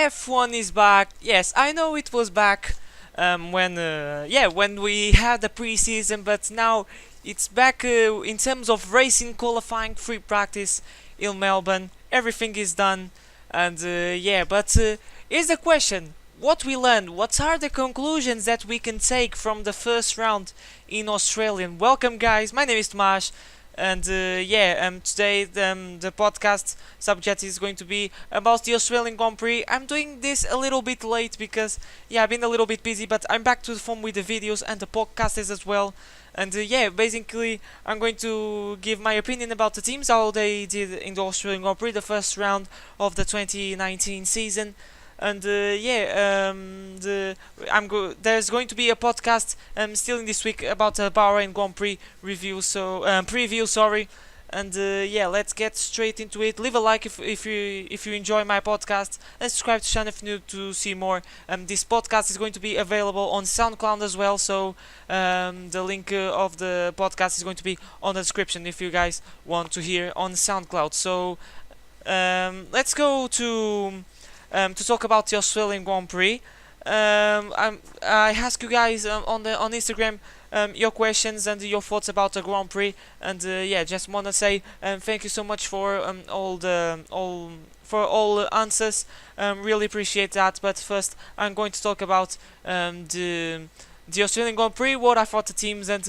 F1 is back. Yes, I know it was back when we had the preseason, but now it's back in terms of racing, qualifying, free practice in Melbourne. Everything is done, and here's the question: what we learned? What are the conclusions that we can take from the first round in Australian? Welcome, guys. My name is Tomas. And today the podcast subject is going to be about the Australian Grand Prix. I'm doing this a little bit late because I've been a little bit busy, but I'm back to the phone with the videos and the podcasts as well. And basically I'm going to give my opinion about the teams, how they did in the Australian Grand Prix, the first round of the 2019 season. And there's going to be a podcast still in this week about the Bahrain Grand Prix review, preview, sorry. And let's get straight into it. Leave a like if you enjoy my podcast, and subscribe to the channel if you need to see more. This podcast is going to be available on SoundCloud as well, so the link of the podcast is going to be on the description if you guys want to hear on SoundCloud. So let's go to talk about the Australian Grand Prix. I ask you guys on Instagram your questions and your thoughts about the Grand Prix, and just wanna say thank you so much for all the answers. Really appreciate that. But first, I'm going to talk about the Australian Grand Prix, what I thought the teams, and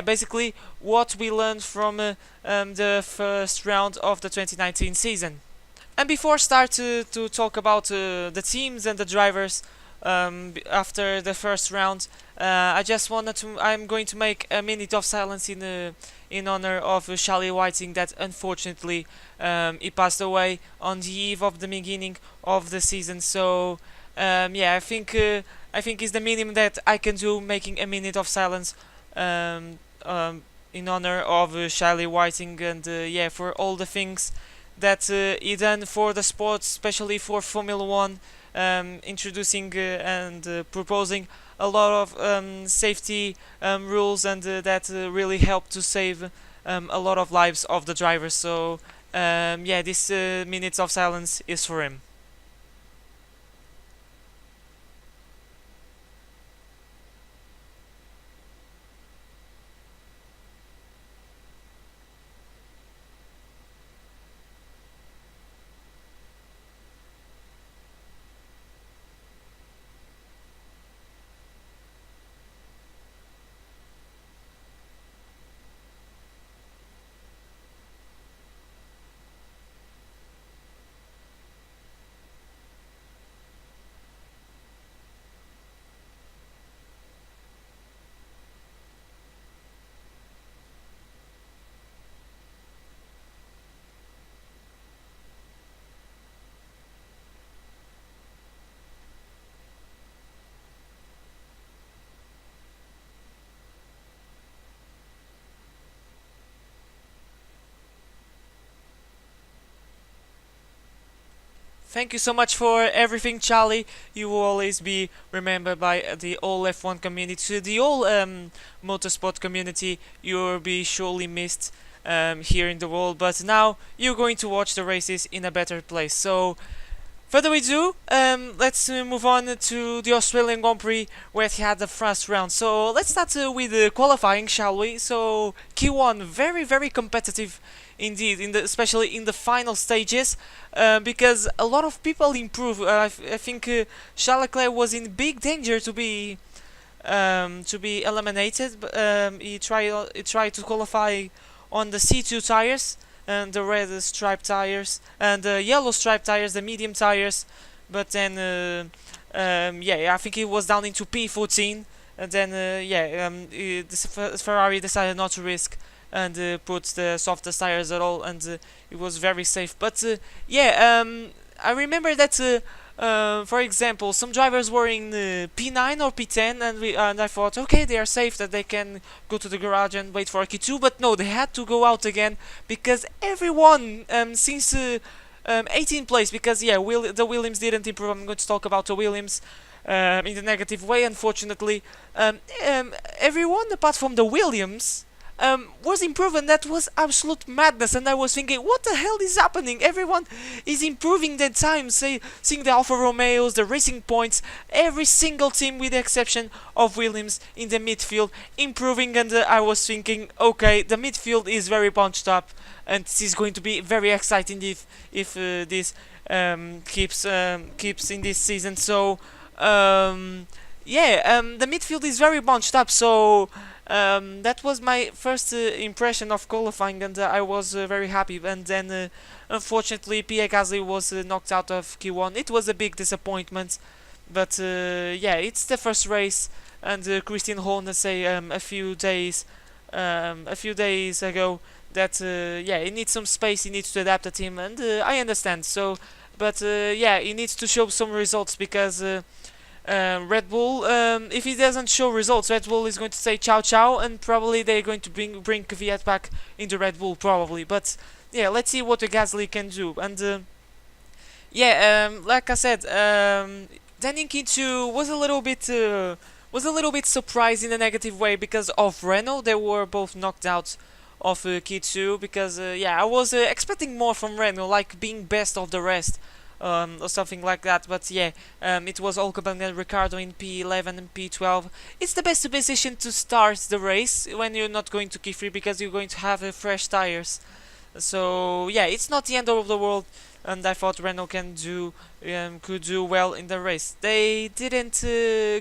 basically what we learned from the first round of the 2019 season. And before I start to talk about the teams and the drivers after the first round, I'm going to make a minute of silence in honor of Charlie Whiting, that unfortunately he passed away on the eve of the beginning of the season. So I think it's the minimum that I can do, making a minute of silence in honor of Charlie Whiting, and for all the things that he done for the sport, especially for Formula One, introducing and proposing a lot of safety rules, and that really helped to save a lot of lives of the drivers. So this minutes of silence is for him. Thank you so much for everything, Charlie. You will always be remembered by the all F1 community, the all motorsport community. You'll be surely missed here in the world, but now you're going to watch the races in a better place. So, further ado, let's move on to the Australian Grand Prix, where it had the first round. So let's start with the qualifying, shall we? So Q1, very very competitive indeed, especially in the final stages, because a lot of people improved. I think Charles Leclerc was in big danger to be eliminated. But, he tried to qualify on the C2 tires, and the red striped tires, and the yellow striped tires, the medium tires. But then I think he was down into P14, and then Ferrari decided not to risk and put the softest tires at all, and it was very safe. But I remember that for example, some drivers were in P9 or P10, and I thought, okay, they are safe, that they can go to the garage and wait for a Q2. But no, they had to go out again, because everyone since 18th place, because the Williams didn't improve. I'm going to talk about the Williams in the negative way, unfortunately. Everyone apart from the Williams was improving. That was absolute madness, and I was thinking, what the hell is happening? Everyone is improving their time. Seeing the Alfa Romeos, the Racing Points, every single team with the exception of Williams in the midfield improving, and I was thinking, okay, the midfield is very bunched up, and this is going to be very exciting if this keeps in this season. So the midfield is very bunched up. So that was my first impression of qualifying, and I was very happy. And then, unfortunately, Pierre Gasly was knocked out of Q1. It was a big disappointment, but it's the first race, and Christian Horner say a few days ago that he needs some space, he needs to adapt the team, and I understand. So, but he needs to show some results because. Red Bull, if he doesn't show results, Red Bull is going to say ciao ciao, and probably they're going to bring Kvyat back into Red Bull, probably. But yeah, let's see what the Gasly can do. And like I said, then in Q2 was a little bit surprised in a negative way because of Renault. They were both knocked out of Q2 because I was expecting more from Renault, like being best of the rest. Or something like that, but it was Ocon and Ricardo in P11 and P12. It's the best position to start the race when you're not going to Q3 because you're going to have fresh tires. So it's not the end of the world, and I thought Renault could do well in the race. They didn't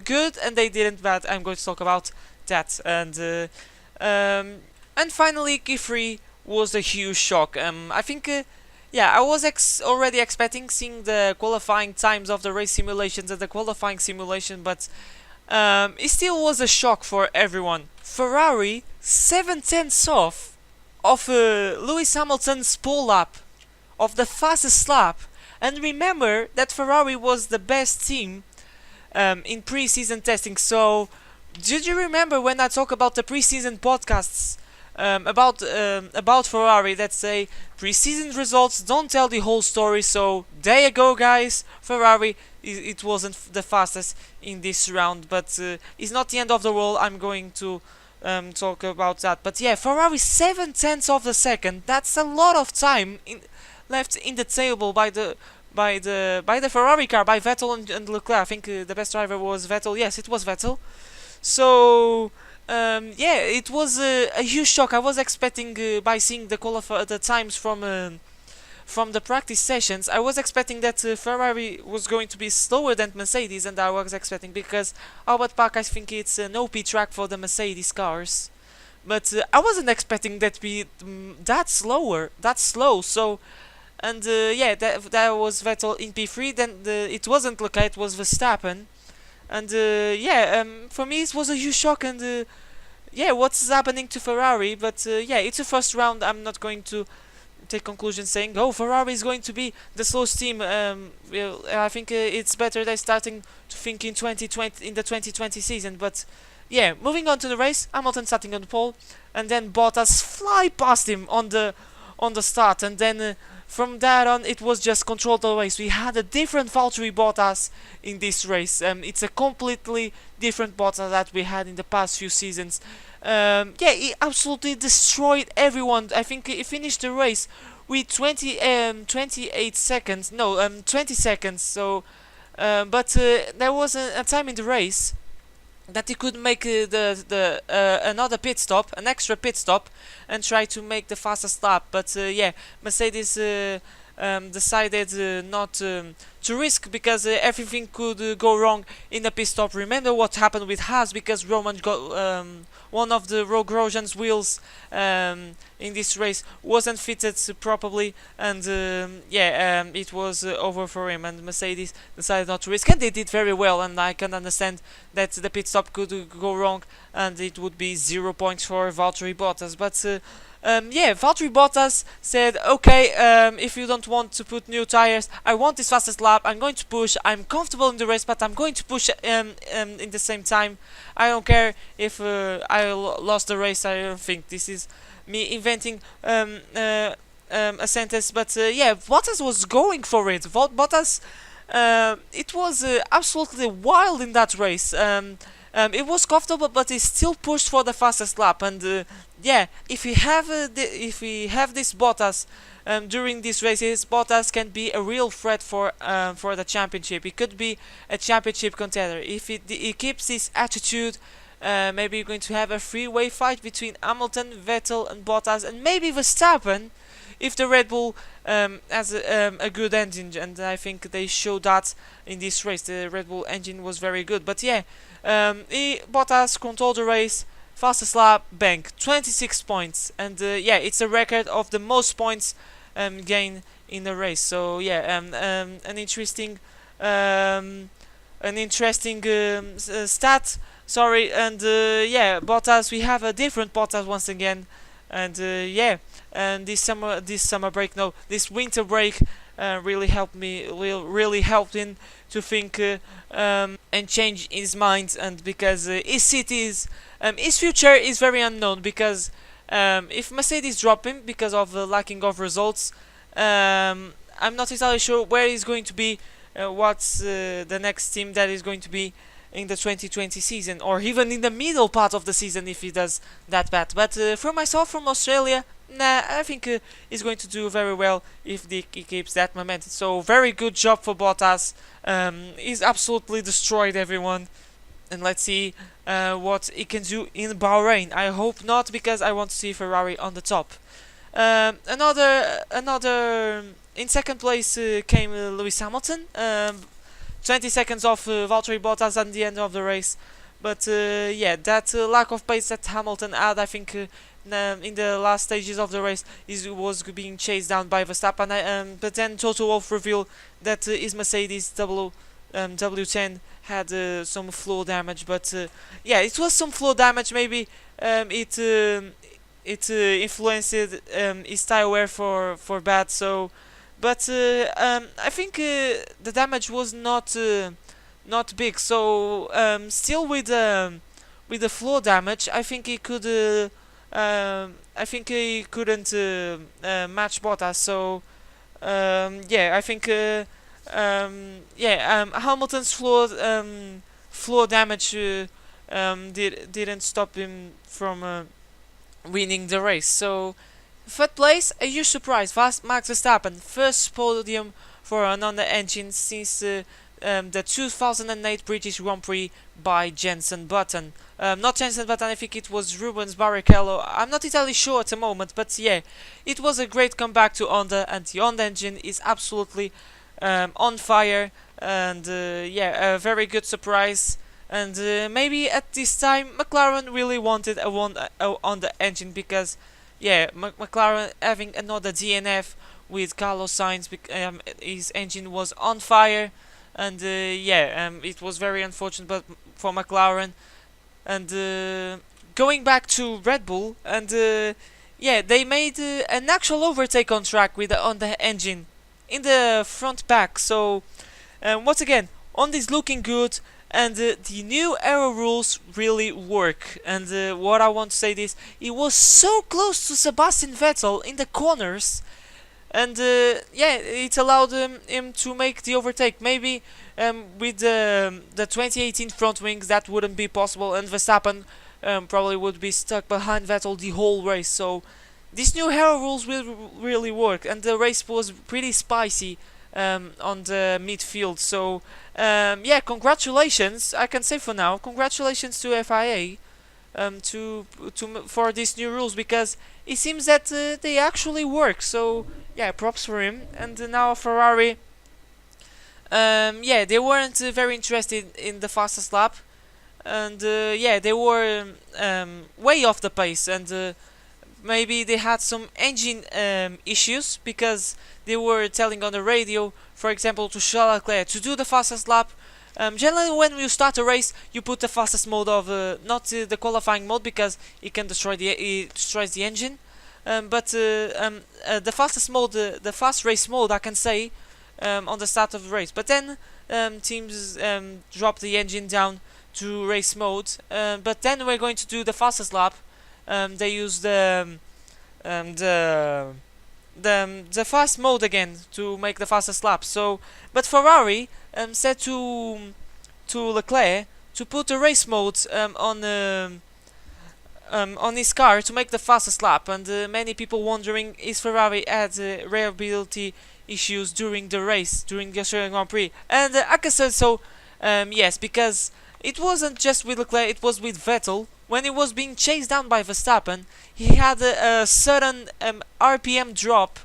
good and they didn't bad. I'm going to talk about that, and finally Q3 was a huge shock. I think. I was already expecting seeing the qualifying times of the race simulations and the qualifying simulation, but it still was a shock for everyone. Ferrari 7/10 off of Lewis Hamilton's pole lap, of the fastest lap, and remember that Ferrari was the best team in pre-season testing. So, did you remember when I talk about the pre-season podcasts? About Ferrari that say pre-season results don't tell the whole story. So there you go, guys. Ferrari, it wasn't the fastest in this round, but it's not the end of the world. I'm going to talk about that. But Ferrari 7/10 of the second. That's a lot of time left in the table by the Ferrari car, by Vettel and Leclerc. I think the best driver was Vettel. Yes, it was Vettel. So. It was a huge shock. I was expecting by seeing the times from the practice sessions, I was expecting that Ferrari was going to be slower than Mercedes, and I was expecting because Albert Park, I think it's an OP track for the Mercedes cars, but I wasn't expecting that to be that slow. So, and that was Vettel in P3. Then it wasn't Leclerc, it was Verstappen. And for me it was a huge shock, and what's happening to Ferrari? But it's a first round. I'm not going to take conclusions saying, oh, Ferrari is going to be the slowest team. I think it's better they're starting to think in the 2020 season. But moving on to the race, Hamilton starting on the pole, and then Bottas fly past him on the start, and then. From that on, it was just controlled the race. We had a different Valtteri Bottas in this race. It's a completely different Bottas that we had in the past few seasons. He absolutely destroyed everyone. I think he finished the race with 28 seconds. No, 20 seconds. So, but there was a time in the race that he could make another pit stop, an extra pit stop, and try to make the fastest lap. But Mercedes decided not to risk because everything could go wrong in the pit stop. Remember what happened with Haas because Roman got one of the Rogue Grosjean's wheels in this race wasn't fitted properly, and it was over for him, and Mercedes decided not to risk, and they did very well, and I can understand that the pit stop could go wrong and it would be 0 points for Valtteri Bottas. But Valtteri Bottas said, okay, if you don't want to put new tires, I want this fastest lap, I'm going to push, I'm comfortable in the race, but I'm going to push in the same time. I don't care if I lost the race. I don't think this is me inventing a sentence, but Bottas was going for it. Bottas, it was absolutely wild in that race. it was comfortable, but he still pushed for the fastest lap. And yeah, if we have this Bottas during these races, Bottas can be a real threat for the championship. He could be a championship contender if he keeps this attitude. Maybe you're going to have a three-way fight between Hamilton, Vettel, and Bottas, and maybe Verstappen, if the Red Bull has a good engine. And I think they showed that in this race. The Red Bull engine was very good. But yeah, Bottas controlled the race, fastest lap, bang, 26 points, and yeah, it's a record of the most points gained in the race. So yeah, an interesting stat. Sorry, and yeah, Bottas. We have a different Bottas once again, and yeah, and this winter break really helped me. Really helped him to think and change his mind, and because his future is very unknown. Because if Mercedes drop him because of the lacking of results, I'm not entirely sure where he's going to be. What's the next team that is going to be in the 2020 season, or even in the middle part of the season if he does that bad. But for myself from Australia, nah, I think he's going to do very well if he keeps that momentum. So very good job for Bottas. He's absolutely destroyed everyone, and let's see what he can do in Bahrain. I hope not, because I want to see Ferrari on the top. Another in second place came Lewis Hamilton. 20 seconds off Valtteri Bottas at the end of the race. But yeah, that lack of pace that Hamilton had, I think in the last stages of the race, was being chased down by Verstappen. But then Toto Wolff revealed that his Mercedes W10 had some floor damage. But yeah, it was some floor damage. Maybe it influenced his tire wear for bad. So. But I think the damage was not big. So still with the floor damage, I think he could. I think he couldn't match Bottas. So yeah, I think Hamilton's floor damage didn't stop him from winning the race. So. Third place, a huge surprise. Max Verstappen, first podium for an Honda engine since the 2008 British Grand Prix by Jenson Button. Not Jenson Button, I think it was Rubens Barrichello. I'm not entirely sure at the moment, but yeah, it was a great comeback to Honda, and the Honda engine is absolutely on fire. And yeah, a very good surprise. And maybe at this time, McLaren really wanted a Honda engine, because. Yeah, McLaren having another DNF with Carlos Sainz, his engine was on fire, and yeah, it was very unfortunate, but for McLaren. And going back to Red Bull, and yeah, they made an actual overtake on track with the Honda engine in the front pack. So once again, Honda is looking good. And the new aero rules really work. And what I want to say is, he was so close to Sebastian Vettel in the corners, and yeah, it allowed him to make the overtake. Maybe with the 2018 front wings that wouldn't be possible, and Verstappen probably would be stuck behind Vettel the whole race. So these new aero rules will really work, and the race was pretty spicy on the midfield. So yeah, congratulations, I can say for now, congratulations to FIA for these new rules, because it seems that they actually work. So yeah, props for him. And now Ferrari, yeah, they weren't very interested in the fastest lap, and yeah, they were way off the pace, and maybe they had some engine issues, because they were telling on the radio, for example, to Charles Leclerc to do the fastest lap. Generally, when you start a race, you put the fastest mode of not the qualifying mode, because it can destroys the engine. But the fastest mode, the fast race mode, I can say, on the start of the race. But then teams drop the engine down to race mode. But then we're going to do the fastest lap. They use the fast mode again to make the fastest lap. So, but Ferrari said to Leclerc to put a race mode on his car to make the fastest lap, and many people wondering is Ferrari had reliability issues during the race, during the Australian Grand Prix, and I can say so. Yes, because it wasn't just with Leclerc, it was with Vettel. When he was being chased down by Verstappen, he had a sudden RPM drop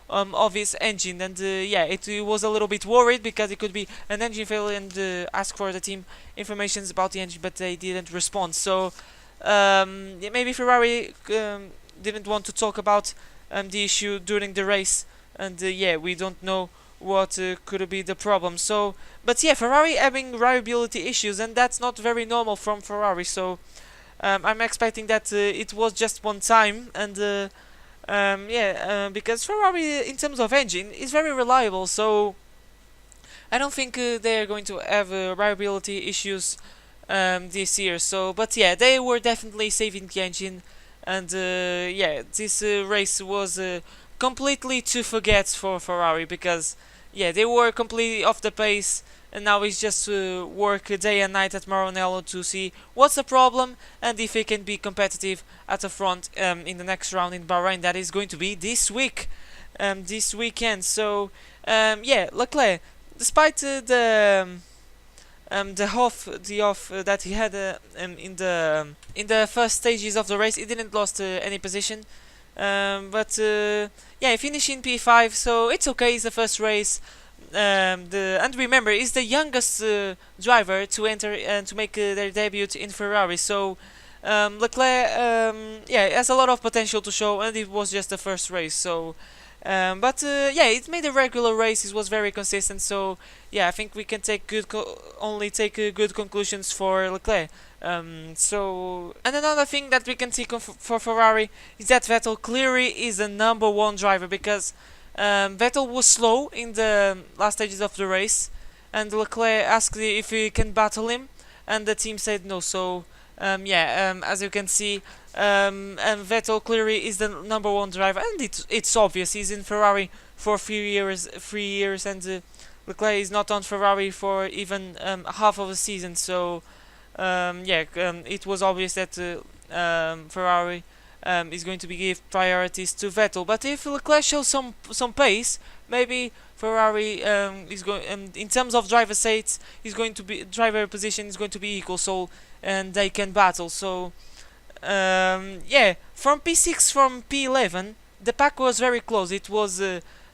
of his engine, and yeah, it was a little bit worried because it could be an engine failure, and ask for the team informations about the engine, but they didn't respond. So yeah, maybe Ferrari didn't want to talk about the issue during the race, and yeah, we don't know what could be the problem. So, but yeah, Ferrari having reliability issues, and that's not very normal from Ferrari. So I'm expecting that it was just one time, and yeah, because Ferrari in terms of engine is very reliable. So I don't think they're going to have reliability issues this year. So, but yeah, they were definitely saving the engine, and yeah, this race was completely to forget for Ferrari, because yeah, they were completely off the pace, and now it's just work day and night at Maranello to see what's the problem and if they can be competitive at the front in the next round in Bahrain. That is going to be this week, this weekend. So yeah, Leclerc, despite the off that he had in the first stages of the race, he didn't lost any position. But yeah, he finished in P5, so it's okay. It's the first race. And remember, he's the youngest driver to enter and to make their debut in Ferrari. So Leclerc, yeah, has a lot of potential to show, and it was just the first race. So, but yeah, it made a regular race. It was very consistent. So yeah, I think we can take only take good conclusions for Leclerc. So, and another thing that we can see for Ferrari is that Vettel clearly is the number one driver, because Vettel was slow in the last stages of the race, and Leclerc asked if he can battle him, and the team said no. So yeah, as you can see, and Vettel clearly is the number one driver, and it's obvious. He's in Ferrari for 3 years, and Leclerc is not on Ferrari for even half of a season. So yeah, it was obvious that Ferrari is going to be give priorities to Vettel. But if Leclerc shows some pace, maybe Ferrari is going, in terms of driver seats, is going to be driver position is going to be equal. So, and they can battle. So yeah, from P6 from P11, the pack was very close. It was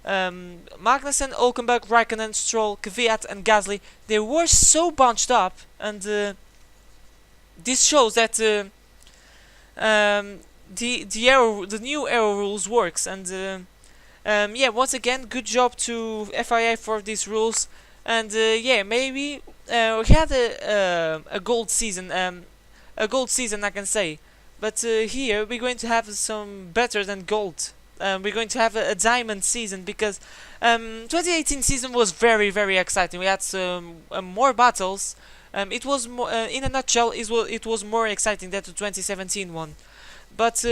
Magnussen, Hülkenberg, Raikkonen, Stroll, Kvyat, and Gasly. They were so bunched up, and this shows that the new aero rules works, and yeah, once again, good job to FIA for these rules, and yeah, maybe we had a gold season, I can say, but here we're going to have some better than gold. We're going to have a diamond season, because 2018 season was very, very exciting. We had some more battles. It was more, in a nutshell, it was more exciting than the 2017 one. But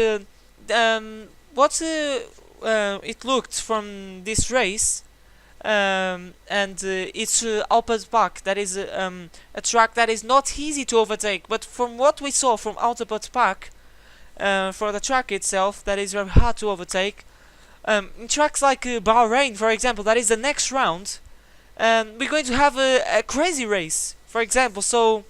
what it looked from this race, and it's Alpes Park. That is a track that is not easy to overtake. But from what we saw from Alpes Park, for the track itself, that is very hard to overtake. In tracks like Bahrain, for example, that is the next round, we're going to have a crazy race, for example. So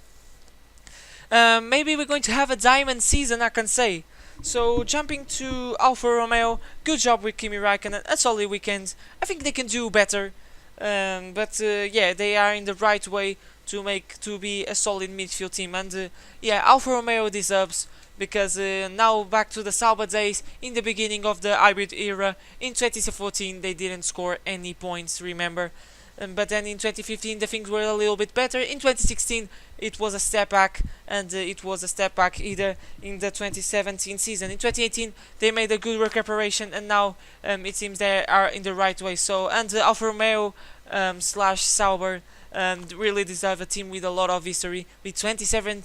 maybe we're going to have a diamond season, I can say. So jumping to Alfa Romeo, good job with Kimi Raikkonen. A solid weekend. I think they can do better, but yeah, they are in the right way to be a solid midfield team. And yeah, Alfa Romeo deserves, because now back to the Sauber days in the beginning of the hybrid era. In 2014 they didn't score any points, remember. But then in 2015 the things were a little bit better. In 2016 it was a step back, and it was a step back either in the 2017 season. In 2018 they made a good recuperation, and now it seems they are in the right way. So, and Alfa Romeo slash Sauber really deserve a team with a lot of history, with 27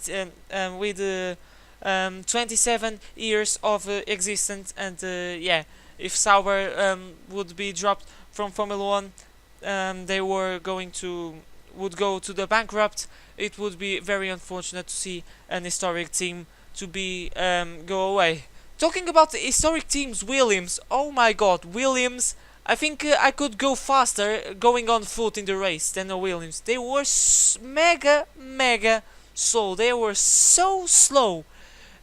27 years of existence. And yeah, if Sauber would be dropped from Formula 1, they were going to would go to the bankrupt, it would be very unfortunate to see an historic team to be go away. Talking about the historic teams, Williams. Oh my God, Williams. I think I could go faster going on foot in the race than the Williams. They were mega slow. They were so slow.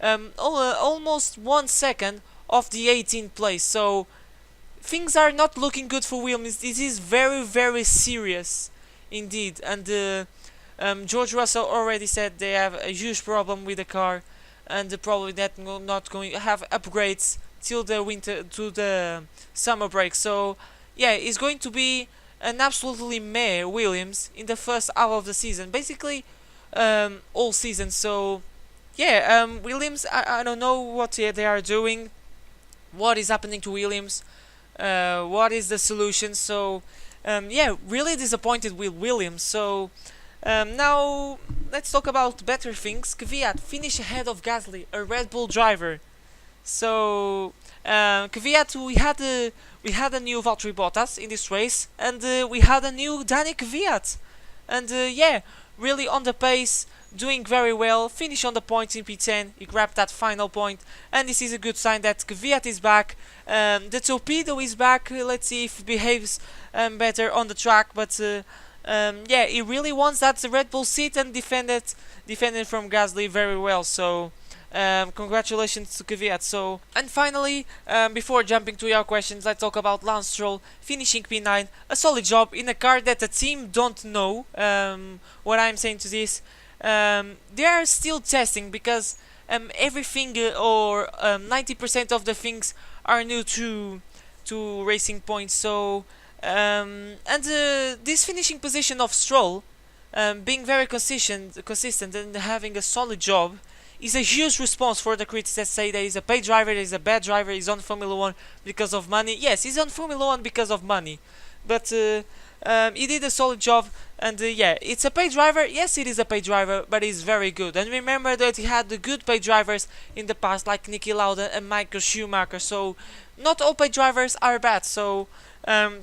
Almost 1 second off the 18th place. So things are not looking good for Williams. This is very serious indeed. And George Russell already said they have a huge problem with the car, and probably that not going to have upgrades till the winter to the summer break. So yeah, it's going to be an absolutely meh Williams in the first hour of the season, basically all season. So yeah, Williams, I don't know what they are doing, what is happening to Williams, what is the solution. So yeah, really disappointed with Williams. So now let's talk about better things. Kvyat finished ahead of Gasly, a Red Bull driver. So Kvyat, we had a new Valtteri Bottas in this race, and we had a new Danny Kvyat, and yeah, really on the pace, doing very well. Finish on the points in P10. He grabbed that final point, and this is a good sign that Kvyat is back. The torpedo is back. Let's see if he behaves better on the track, but. Yeah, he really wants that Red Bull seat and defended from Gasly very well. So congratulations to Kvyat. So, and finally, before jumping to your questions, let's talk about Lance Stroll finishing P9. A solid job in a car that the team don't know. What I'm saying to this, they are still testing because everything or 90% of the things are new to Racing Point. So. And this finishing position of Stroll, being very consistent and having a solid job, is a huge response for the critics that say that he's a paid driver, that he's a bad driver, he's on Formula 1 because of money. Yes, he's on Formula 1 because of money, but he did a solid job, and yeah, it's a paid driver. Yes, it is a paid driver, but he's very good. And remember that he had the good paid drivers in the past, like Niki Lauda and Michael Schumacher, so not all paid drivers are bad. So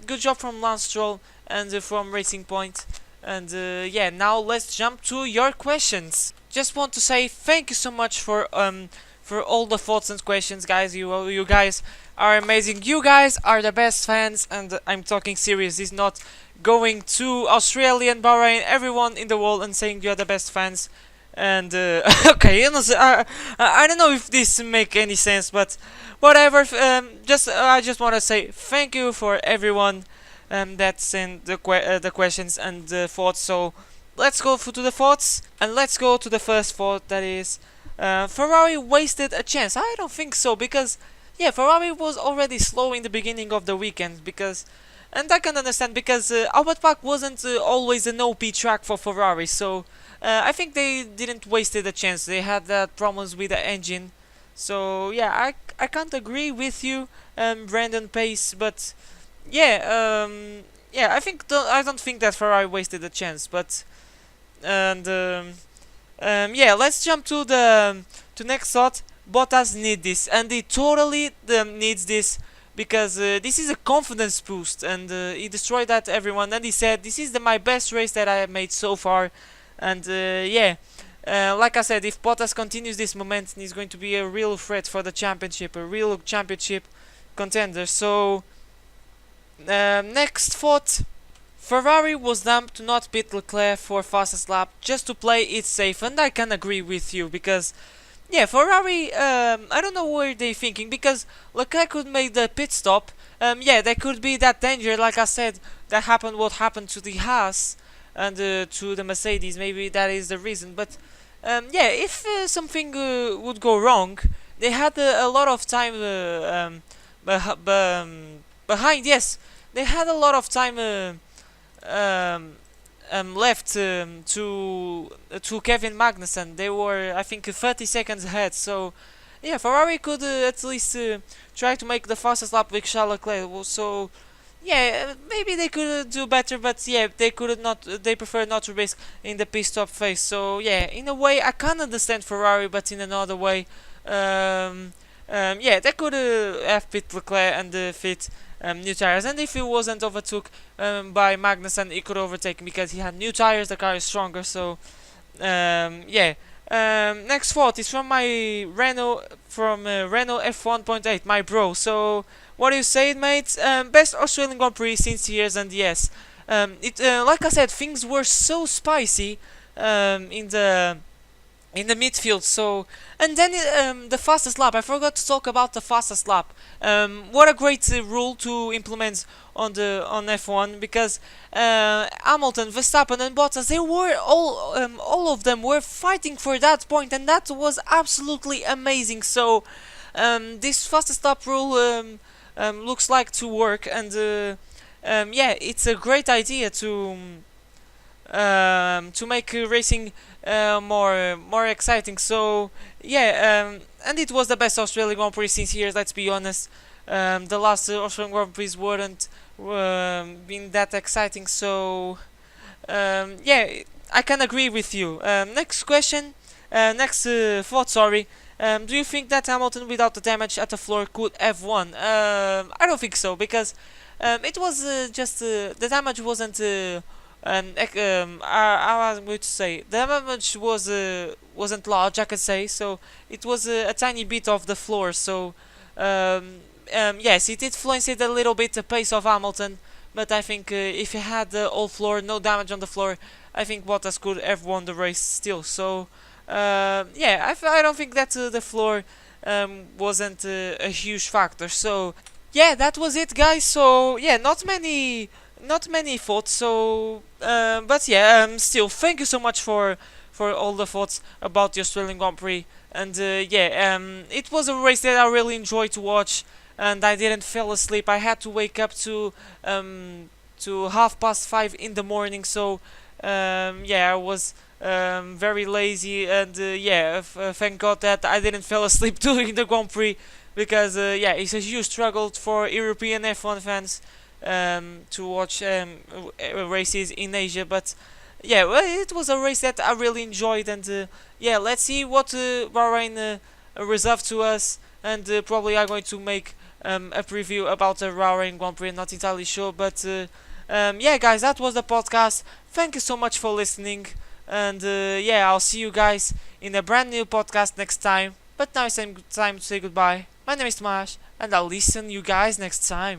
good job from Lance Stroll and from Racing Point. And yeah, now let's jump to your questions. Just want to say thank you so much for all the thoughts and questions, guys. You guys are amazing. You guys are the best fans, and I'm talking serious. This is not going to Australia and Bahrain, everyone in the world, and saying you're the best fans. And okay, I don't know if this make any sense, but whatever. I just want to say thank you for everyone that sent the questions and the thoughts. So let's go to the thoughts, and let's go to the first thought, that is Ferrari wasted a chance. I don't think so, because yeah, Ferrari was already slow in the beginning of the weekend, and I can understand, because Albert Park wasn't always an OP track for Ferrari. So I think they didn't wasted a chance. They had problems with the engine. So yeah, I can't agree with you, Brandon Pace, but yeah, yeah, I don't think that Ferrari wasted a chance. But and yeah, let's jump to the next thought. Bottas need this, and he totally needs this, because this is a confidence boost, and he destroyed that everyone. And he said, "This is my best race that I have made so far." And yeah, like I said, if Bottas continues this momentum, he's going to be a real threat for the championship, a real championship contender. So next thought. Ferrari was dumb to not pit Leclerc for fastest lap just to play it safe, and I can agree with you, because yeah, Ferrari, I don't know what they're thinking, because Leclerc could make the pit stop. Yeah, there could be that danger, like I said, that happened what happened to the Haas and to the Mercedes. Maybe that is the reason, but yeah, if something would go wrong, they had a lot of time behind. Yes, they had a lot of time left to Kevin Magnussen. They were, I think, 30 seconds ahead. So yeah, Ferrari could at least try to make the fastest lap with Charles Leclerc. So yeah, maybe they could do better, but yeah, they could not. They prefer not to risk in the pit stop phase. So yeah, in a way, I can understand Ferrari, but in another way, yeah, they could have pit Leclerc and fit new tires. And if he wasn't overtook by Magnussen, he could overtake him because he had new tires. The car is stronger. So yeah. Next thought is from my Renault F1.8, my bro. So what do you say, mate? Best Australian Grand Prix since years, and yes, it like I said, things were so spicy in the midfield. So, and then the fastest lap. I forgot to talk about the fastest lap. What a great rule to implement on F1, because Hamilton, Verstappen, and Bottas, they were all of them were fighting for that point, and that was absolutely amazing. So this fastest lap rule looks like to work, and yeah, it's a great idea to make racing more exciting. So yeah, and it was the best Australian Grand Prix since years. Let's be honest. The last Australian Grand Prix weren't been that exciting. So yeah, I can agree with you. Next question. Next thought. Sorry. Do you think that Hamilton, without the damage at the floor, could have won? I don't think so, because it was just the damage wasn't. I was going to say the damage wasn't large, I could say. So it was a tiny bit of the floor. So yes, it influenced a little bit the pace of Hamilton. But I think if he had the whole floor, no damage on the floor, I think Bottas could have won the race still. So yeah, I don't think that the floor wasn't a huge factor. So yeah, that was it, guys. So yeah, not many thoughts. So but yeah, still, thank you so much for all the thoughts about the Australian Grand Prix. And yeah, it was a race that I really enjoyed to watch, and I didn't fall asleep. I had to wake up to 5:30 in the morning. So yeah, I was very lazy, and yeah, thank God that I didn't fall asleep during the Grand Prix, because yeah, it's a huge struggle for European F1 fans to watch races in Asia. But yeah, well, it was a race that I really enjoyed, and yeah, let's see what Bahrain reserved to us, and probably I'm going to make a preview about the Bahrain Grand Prix. I'm not entirely sure, but yeah, guys, that was the podcast. Thank you so much for listening, and yeah, I'll see you guys in a brand new podcast next time. But now it's time to say goodbye. My name is Tomasz, and I'll listen you guys next time.